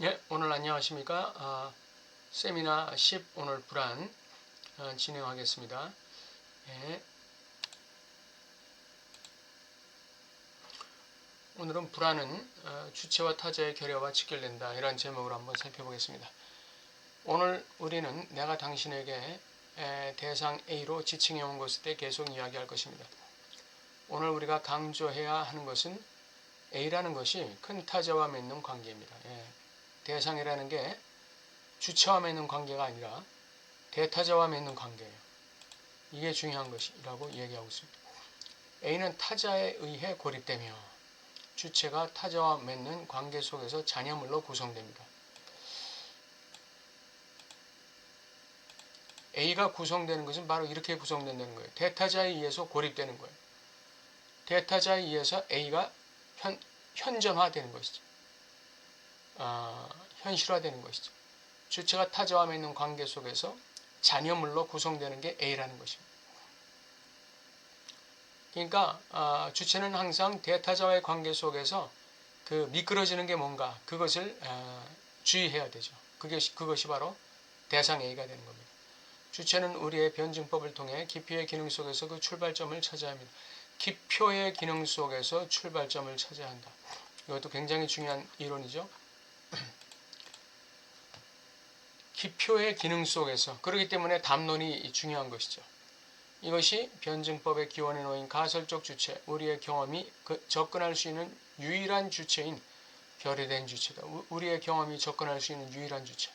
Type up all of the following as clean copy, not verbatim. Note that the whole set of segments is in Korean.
예, 오늘 안녕하십니까. 세미나 10 오늘 불안 진행하겠습니다. 예, 오늘은 불안은 주체와 타자의 결여와 직결된다, 이런 제목으로 한번 살펴보겠습니다. 오늘 우리는 내가 당신에게 대상 A로 지칭해 온 것에 대해 계속 이야기할 것입니다. 오늘 우리가 강조해야 하는 것은 A라는 것이 큰 타자와 맺는 관계입니다. 대상이라는 게 주체와 맺는 관계가 아니라 대타자와 맺는 관계예요. 이게 중요한 것이라고 얘기하고 있습니다. A는 타자에 의해 고립되며 주체가 타자와 맺는 관계 속에서 잔여물로 구성됩니다. A가 구성되는 것은 바로 이렇게 구성된다는 거예요. 대타자에 의해서 고립되는 거예요. 대타자에 의해서 A가 현전화되는 것이죠. 현실화되는 것이죠. 주체가 타자와 맺는 관계 속에서 잔여물로 구성되는 게 A라는 것입니다. 그러니까 주체는 항상 대타자와의 관계 속에서 그 미끄러지는 게 뭔가 그것을 주의해야 되죠. 그것이 바로 대상 A가 되는 겁니다. 주체는 우리의 변증법을 통해 기표의 기능 속에서 그 출발점을 찾아야 합니다. 기표의 기능 속에서 출발점을 찾아야 한다. 이것도 굉장히 중요한 이론이죠. 기표의 기능 속에서, 그렇기 때문에 담론이 중요한 것이죠. 이것이 변증법의 기원에 놓인 가설적 주체, 우리의 경험이 접근할 수 있는 유일한 주체인 결여된 주체다. 우리의 경험이 접근할 수 있는 유일한 주체.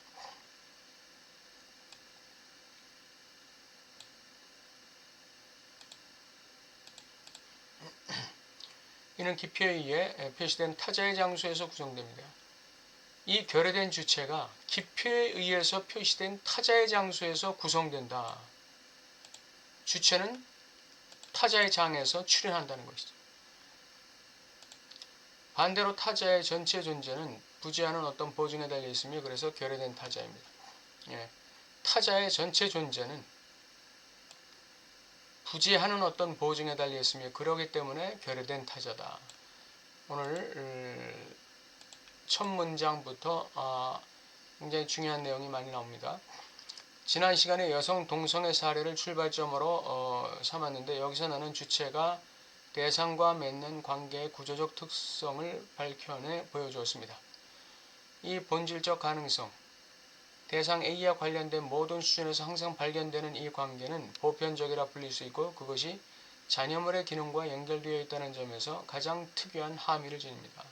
이는 기표에 의해 표시된 타자의 장소에서 구성됩니다. 이 결여된 주체가 기표에 의해서 표시된 타자의 장소에서 구성된다. 주체는 타자의 장에서 출현한다는 것이죠. 반대로 타자의 전체 존재는 부재하는 어떤 보증에 달려 있으며 그래서 결여된 타자입니다. 타자의 전체 존재는 부재하는 어떤 보증에 달려 있으며 그러기 때문에 결여된 타자다. 오늘 첫 문장부터 굉장히 중요한 내용이 많이 나옵니다. 지난 시간에 여성 동성애 사례를 출발점으로 삼았는데 여기서 나는 주체가 대상과 맺는 관계의 구조적 특성을 밝혀내 보여주었습니다. 이 본질적 가능성, 대상 A와 관련된 모든 수준에서 항상 발견되는 이 관계는 보편적이라 불릴 수 있고 그것이 잔여물의 기능과 연결되어 있다는 점에서 가장 특유한 함의를 지닙니다.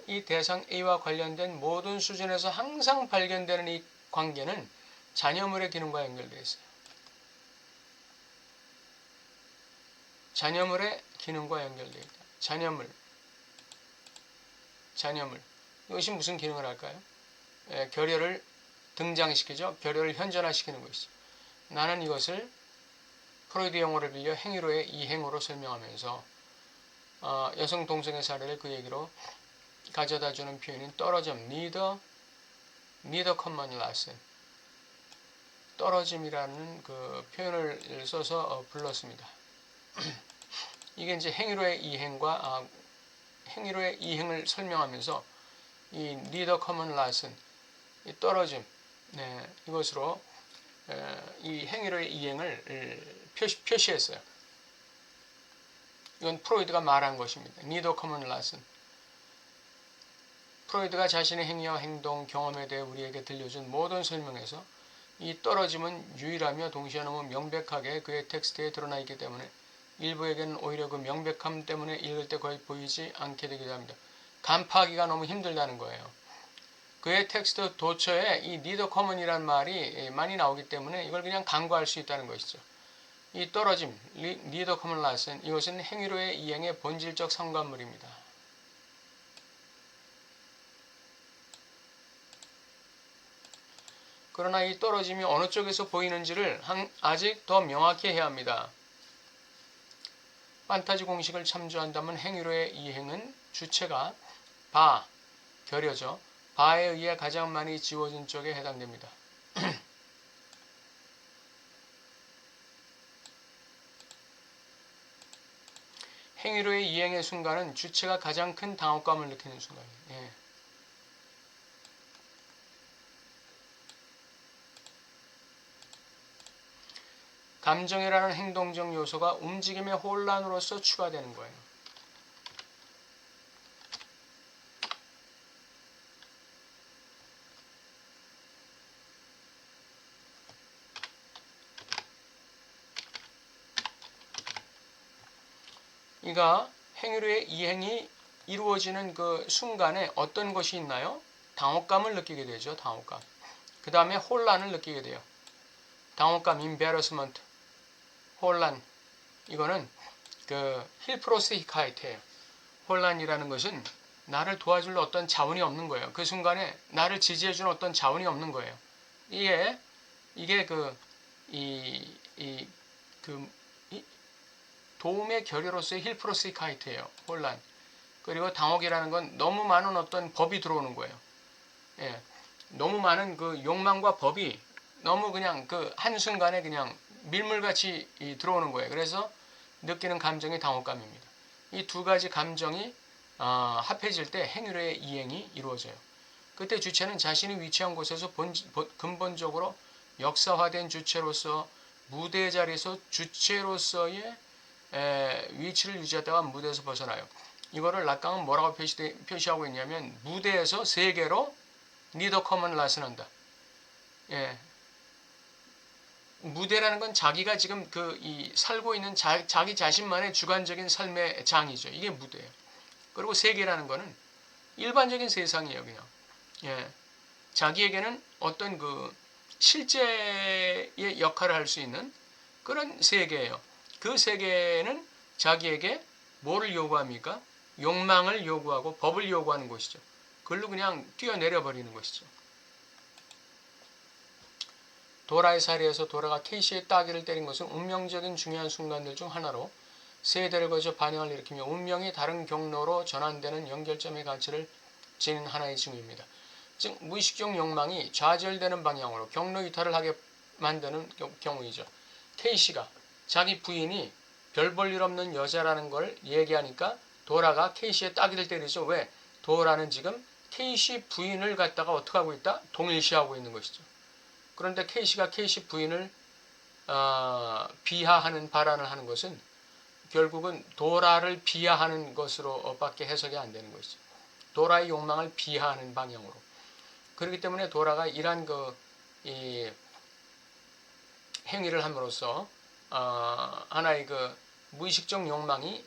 이 대상 A와 관련된 모든 수준에서 항상 발견되는 이 관계는 잔여물의 기능과 연결되어 있어요. 잔여물의 기능과 연결되어 있다. 잔여물. 이것이 무슨 기능을 할까요? 결여를 등장시키죠. 결여를 현존화시키는 것이죠. 나는 이것을 프로이드 용어를 빌려 행위로의 이행으로 설명하면서 여성 동성애 사례를 그 얘기로 가져다주는 표현인 떨어짐, neither common lesson, 떨어짐이라는 그 표현을 써서 불렀습니다. 이게 이제 행위로의 이행과 행위로의 이행을 설명하면서 이 neither common lesson, 이 떨어짐, 이것으로 이 행위로의 이행을 표시했어요. 이건 프로이드가 말한 것입니다. neither common lesson. 프로이드가 자신의 행위와 행동, 경험에 대해 우리에게 들려준 모든 설명에서 이 떨어짐은 유일하며 동시에 너무 명백하게 그의 텍스트에 드러나 있기 때문에 일부에게는 오히려 그 명백함 때문에 읽을 때 거의 보이지 않게 되기도 합니다. 간파하기가 너무 힘들다는 거예요. 그의 텍스트 도처에 이 neither common이라는 말이 많이 나오기 때문에 이걸 그냥 간과할 수 있다는 것이죠. 이 떨어짐, neither common lesson, 이것은 행위로의 이행의 본질적 상관물입니다. 그러나 이 떨어짐이 어느 쪽에서 보이는지를 아직 더 명확히 해야 합니다. 판타지 공식을 참조한다면 행위로의 이행은 주체가 결여죠. 바에 의해 가장 많이 지워진 쪽에 해당됩니다. 행위로의 이행의 순간은 주체가 가장 큰 당혹감을 느끼는 순간이에요. 예. 감정이라는 행동적 요소가 움직임의 혼란으로서 추가되는 거예요. 그러니까 행위로의 이행이 이루어지는 그 순간에 어떤 것이 있나요? 당혹감을 느끼게 되죠. 당혹감. 그 다음에 혼란을 느끼게 돼요. 당혹감, embarrassment, 혼란. 이거는 그 힐프로스히카이트예요. 혼란이라는 것은 나를 도와줄 어떤 자원이 없는 거예요. 그 순간에 나를 지지해주는 어떤 자원이 없는 거예요. 이게 도움의 결여로서의 힐프로스히카이트예요. 혼란. 그리고 당혹이라는 건 너무 많은 어떤 법이 들어오는 거예요. 예. 너무 많은 그 욕망과 법이 너무 그냥 그 한순간에 그냥 밀물같이 들어오는 거예요. 그래서 느끼는 감정이 당혹감입니다. 이 두 가지 감정이 합해질 때 행위로의 이행이 이루어져요. 그때 주체는 자신이 위치한 곳에서 근본적으로 역사화된 주체로서 무대 자리에서 주체로서의 위치를 유지하다가 무대에서 벗어나요. 이거를 락강은 뭐라고 표시하고 있냐면 무대에서 세계로 니더 커먼 라슨한다. 예. 무대라는 건 자기가 지금 살고 있는 자기 자신만의 주관적인 삶의 장이죠. 이게 무대예요. 그리고 세계라는 거는 일반적인 세상이에요, 그냥. 예. 자기에게는 어떤 그 실제의 역할을 할 수 있는 그런 세계예요. 그 세계는 자기에게 뭐를 요구합니까? 욕망을 요구하고 법을 요구하는 것이죠. 그걸로 그냥 뛰어내려 버리는 것이죠. 도라의 사례에서 도라가 케이시의 따귀를 때린 것은 운명적인 중요한 순간들 중 하나로 세대를 거쳐 반영을 일으키며 운명이 다른 경로로 전환되는 연결점의 가치를 지닌 하나의 징후입니다. 즉 무의식적 욕망이 좌절되는 방향으로 경로 이탈을 하게 만드는 경우이죠. 케이시가 자기 부인이 별 볼 일 없는 여자라는 걸 얘기하니까 도라가 케이시의 따귀를 때리죠. 왜? 도라는 지금 케이시 부인을 갖다가 어떻게 하고 있다? 동일시하고 있는 것이죠. 그런데 케이시가 케이시 부인을 비하하는 발언을 하는 것은 결국은 도라를 비하하는 것으로 밖에 해석이 안 되는 것이죠. 도라의 욕망을 비하하는 방향으로. 그렇기 때문에 도라가 이러한 이 행위를 함으로써 하나의 그 무의식적 욕망이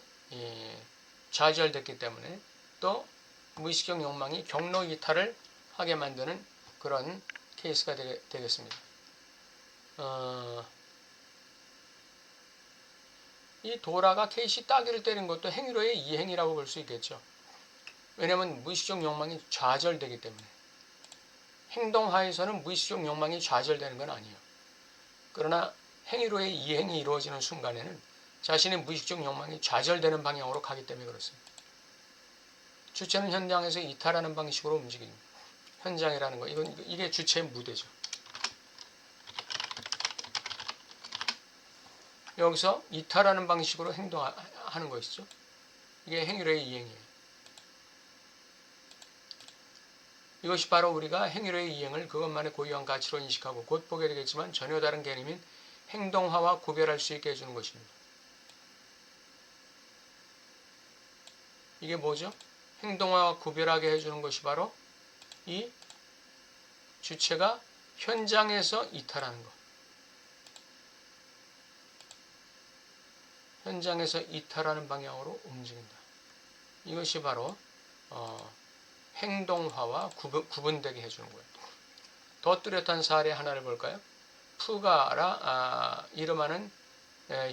좌절됐기 때문에 또 무의식적 욕망이 경로 이탈을 하게 만드는 그런 케이스가 되겠습니다. 이 도라가 케이시 따귀를 때린 것도 행위로의 이행이라고 볼 수 있겠죠. 왜냐하면 무의식적 욕망이 좌절되기 때문에. 행동하에서는 무의식적 욕망이 좌절되는 건 아니에요. 그러나 행위로의 이행이 이루어지는 순간에는 자신의 무의식적 욕망이 좌절되는 방향으로 가기 때문에 그렇습니다. 주체는 현장에서 이탈하는 방식으로 움직입니다. 현장이라는 거, 이게 주체의 무대죠. 여기서 이탈하는 방식으로 행동하는 것이죠. 이게 행위로의 이행이에요. 이것이 바로 우리가 행위로의 이행을 그것만의 고유한 가치로 인식하고 곧 보게 되겠지만 전혀 다른 개념인 행동화와 구별할 수 있게 해주는 것입니다. 이게 뭐죠? 행동화와 구별하게 해주는 것이 바로 이 주체가 현장에서 이탈하는 것. 현장에서 이탈하는 방향으로 움직인다. 이것이 바로 행동화와 구분되게 해주는 거예요. 더 뚜렷한 사례 하나를 볼까요? 푸가라 이름하는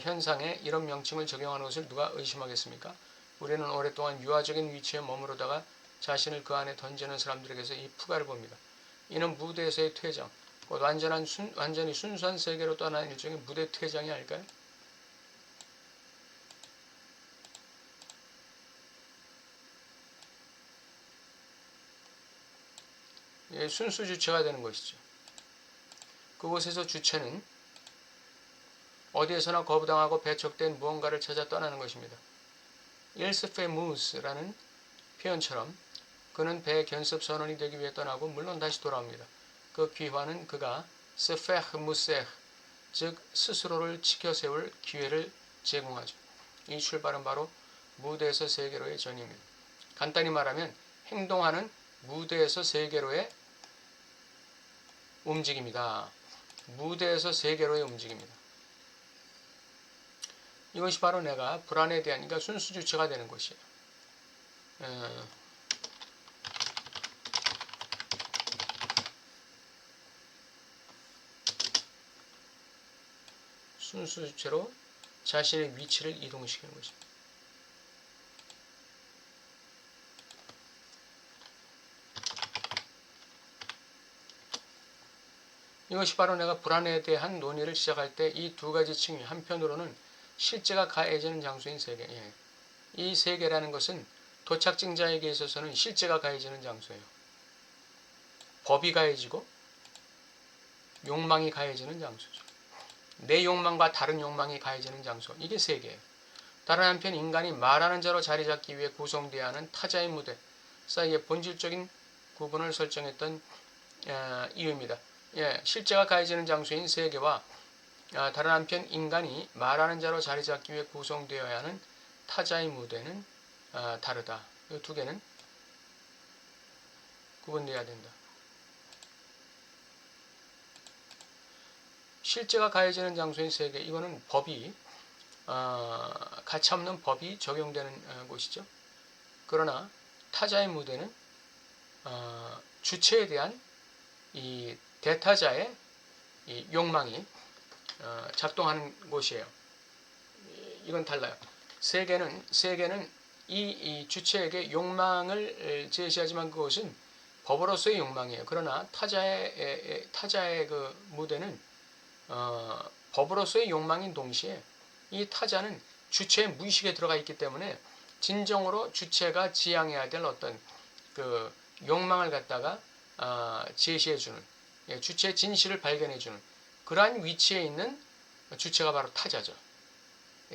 현상에 이런 명칭을 적용하는 것을 누가 의심하겠습니까? 우리는 오랫동안 유아적인 위치에 머무르다가 자신을 그 안에 던지는 사람들에게서 이 푸가를 봅니다. 이는 무대에서의 퇴장, 곧 완전히 순수한 세계로 떠나는 일종의 무대 퇴장이 아닐까요? 순수 주체가 되는 것이죠. 그곳에서 주체는 어디에서나 거부당하고 배척된 무언가를 찾아 떠나는 것입니다. 일스페무스라는 표현처럼 그는 배 견습 선원이 되기 위해 떠나고 물론 다시 돌아옵니다. 그 귀환은 그가 스페흐 무세흐 즉 스스로를 지켜 세울 기회를 제공하죠. 이 출발은 바로 무대에서 세계로의 전입니다. 간단히 말하면 행동하는 무대에서 세계로의 움직임이다. 무대에서 세계로의 움직임이다. 이것이 바로 내가 불안에 대한 그러니까 순수 주체가 되는 것이에요. 순수 주체로 자신의 위치를 이동시키는 것입니다. 이것이 바로 내가 불안에 대한 논의를 시작할 때 이 두 가지 층이 한편으로는 실제가 가해지는 장소인 세계. 이 세계라는 것은 도착증자에게 있어서는 실제가 가해지는 장소예요. 법이 가해지고 욕망이 가해지는 장소죠. 내 욕망과 다른 욕망이 가해지는 장소. 이게 세계예요. 다른 한편 인간이 말하는 자로 자리 잡기 위해 구성되어야 하는 타자의 무대 사이의 본질적인 구분을 설정했던 이유입니다. 실제가 가해지는 장소인 세계와 다른 한편 인간이 말하는 자로 자리 잡기 위해 구성되어야 하는 타자의 무대는 다르다. 이 두 개는 구분되어야 된다. 실제가 가해지는 장소인 세계, 이거는 법이 가차없는 법이 적용되는 곳이죠. 그러나 타자의 무대는 주체에 대한 이 대타자의 이 욕망이 작동하는 곳이에요. 이건 달라요. 세계는 이 주체에게 욕망을 제시하지만 그것은 법으로서의 욕망이에요. 그러나 타자의 그 무대는 법으로서의 욕망인 동시에 이 타자는 주체의 무의식에 들어가 있기 때문에 진정으로 주체가 지향해야 될 어떤 그 욕망을 갖다가 제시해주는 주체의 진실을 발견해주는 그러한 위치에 있는 주체가 바로 타자죠.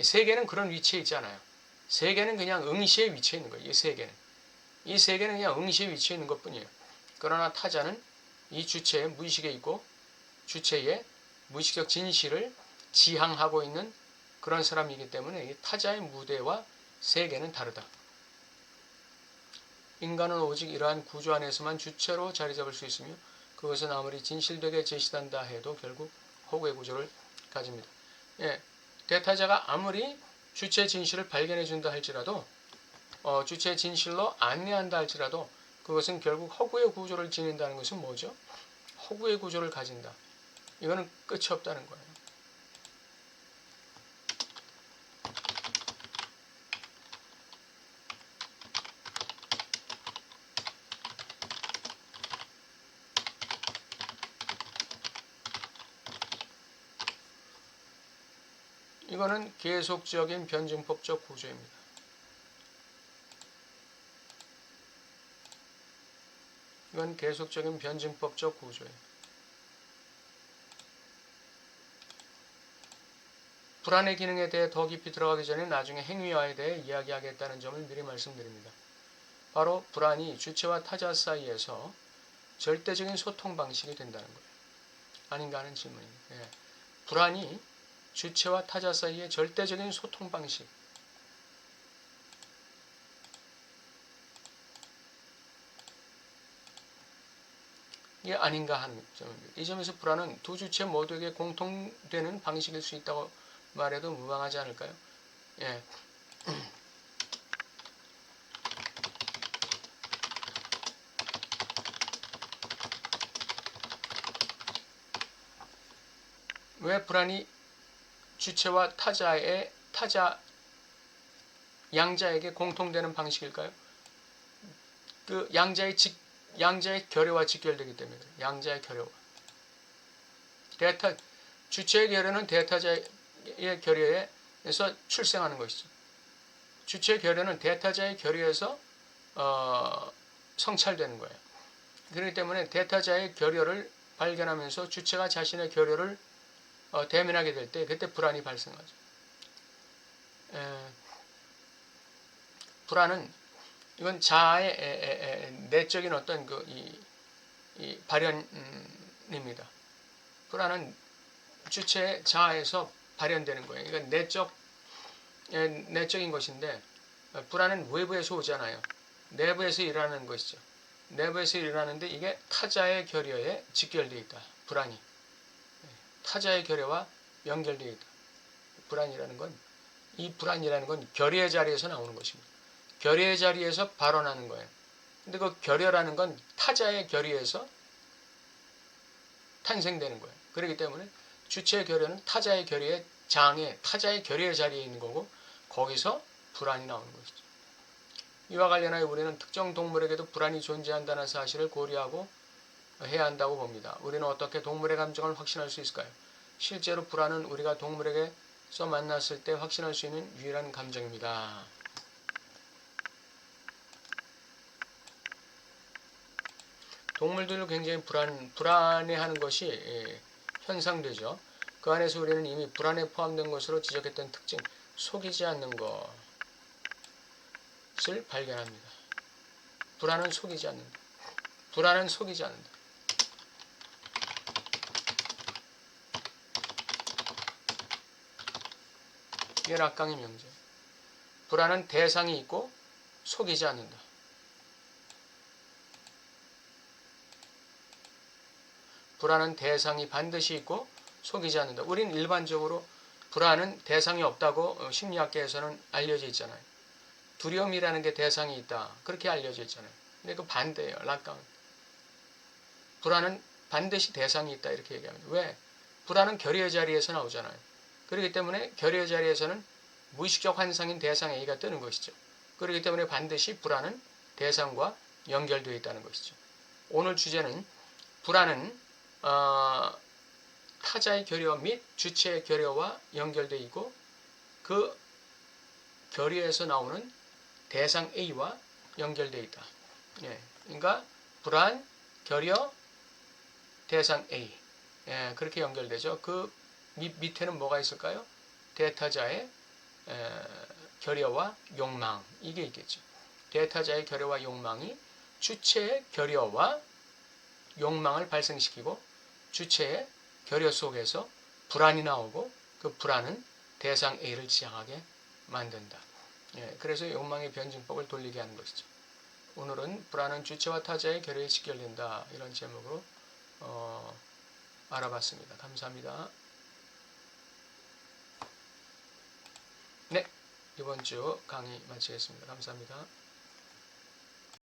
세계는 그런 위치에 있지 않아요. 세계는 그냥 응시의 위치에 있는 거예요. 이 세계는 그냥 응시의 위치에 있는 것뿐이에요. 그러나 타자는 이 주체의 무의식에 있고 주체의 무의식적 진실을 지향하고 있는 그런 사람이기 때문에 이 타자의 무대와 세계는 다르다. 인간은 오직 이러한 구조 안에서만 주체로 자리 잡을 수 있으며 그것은 아무리 진실되게 제시된다 해도 결국 허구의 구조를 가집니다. 대타자가 아무리 주체의 진실을 발견해 준다 할지라도 주체의 진실로 안내한다 할지라도 그것은 결국 허구의 구조를 지닌다는 것은 뭐죠? 허구의 구조를 가진다. 이거는 끝이 없다는 거예요. 이거는 계속적인 변증법적 구조입니다. 이건 계속적인 변증법적 구조예요. 불안의 기능에 대해 더 깊이 들어가기 전에 나중에 행위화에 대해 이야기하겠다는 점을 미리 말씀드립니다. 바로 불안이 주체와 타자 사이에서 절대적인 소통 방식이 된다는 거예요. 아닌가 하는 질문입니다. 불안이 주체와 타자 사이의 절대적인 소통 방식. 이게 아닌가 하는 점입니다. 이 점에서 불안은 두 주체 모두에게 공통되는 방식일 수 있다고 말해도 무방하지 않을까요? 왜 불안이 주체와 양자에게 공통되는 방식일까요? 그 양자의 결여와 직결되기 때문에 양자의 결여와 주체의 결여는 대타자의 결여에서 출생하는 것이죠. 주체의 결여는 대타자의 결여에서 성찰되는 거예요. 그렇기 때문에 대타자의 결여를 발견하면서 주체가 자신의 결여를 대면하게 될 때 그때 불안이 발생하죠. 불안은 이건 자아의 내적인 어떤 이 발현입니다. 불안은 주체의 자아에서 발현되는 거예요. 이건 내적인 것인데 불안은 외부에서 오잖아요. 내부에서 일어나는 것이죠. 내부에서 일어나는데 이게 타자의 결여에 직결되어 있다. 불안이. 타자의 결여와 연결되어 있다. 이 불안이라는 건 결여의 자리에서 나오는 것입니다. 결여의 자리에서 발원하는 거예요. 근데 그 결여라는 건 타자의 결여에서 탄생되는 거예요. 그렇기 때문에 주체의 결여는 타자의 결여의 장애, 타자의 결여의 자리에 있는 거고 거기서 불안이 나오는 것이죠. 이와 관련하여 우리는 특정 동물에게도 불안이 존재한다는 사실을 고려하고 해야 한다고 봅니다. 우리는 어떻게 동물의 감정을 확신할 수 있을까요? 실제로 불안은 우리가 동물에게서 만났을 때 확신할 수 있는 유일한 감정입니다. 동물들도 굉장히 불안해하는 것이 현상되죠. 그 안에서 우리는 이미 불안에 포함된 것으로 지적했던 특징, 속이지 않는 것을 발견합니다. 불안은 속이지 않는다. 불안은 속이지 않는다. 이게 락강의 명제. 불안은 대상이 있고 속이지 않는다. 불안은 대상이 반드시 있고 속이지 않는다. 우리는 일반적으로 불안은 대상이 없다고 심리학계에서는 알려져 있잖아요. 두려움이라는 게 대상이 있다. 그렇게 알려져 있잖아요. 근데 그 반대예요. 락강은. 불안은 반드시 대상이 있다. 이렇게 얘기합니다. 왜? 불안은 결여의 자리에서 나오잖아요. 그렇기 때문에 결여의 자리에서는 무의식적 환상인 대상 A가 뜨는 것이죠. 그렇기 때문에 반드시 불안은 대상과 연결되어 있다는 것이죠. 오늘 주제는 불안은 타자의 결여 및 주체의 결여와 연결되어 있고 그 결여에서 나오는 대상 A와 연결되어 있다. 그러니까 불안, 결여, 대상 A 그렇게 연결되죠. 그 밑에는 뭐가 있을까요? 대타자의 결여와 욕망 이게 있겠죠. 대타자의 결여와 욕망이 주체의 결여와 욕망을 발생시키고 주체의 결여 속에서 불안이 나오고 그 불안은 대상 A를 지향하게 만든다. 그래서 욕망의 변증법을 돌리게 하는 것이죠. 오늘은 불안은 주체와 타자의 결여에 직결된다. 이런 제목으로 알아봤습니다. 감사합니다. 네, 이번 주 강의 마치겠습니다. 감사합니다.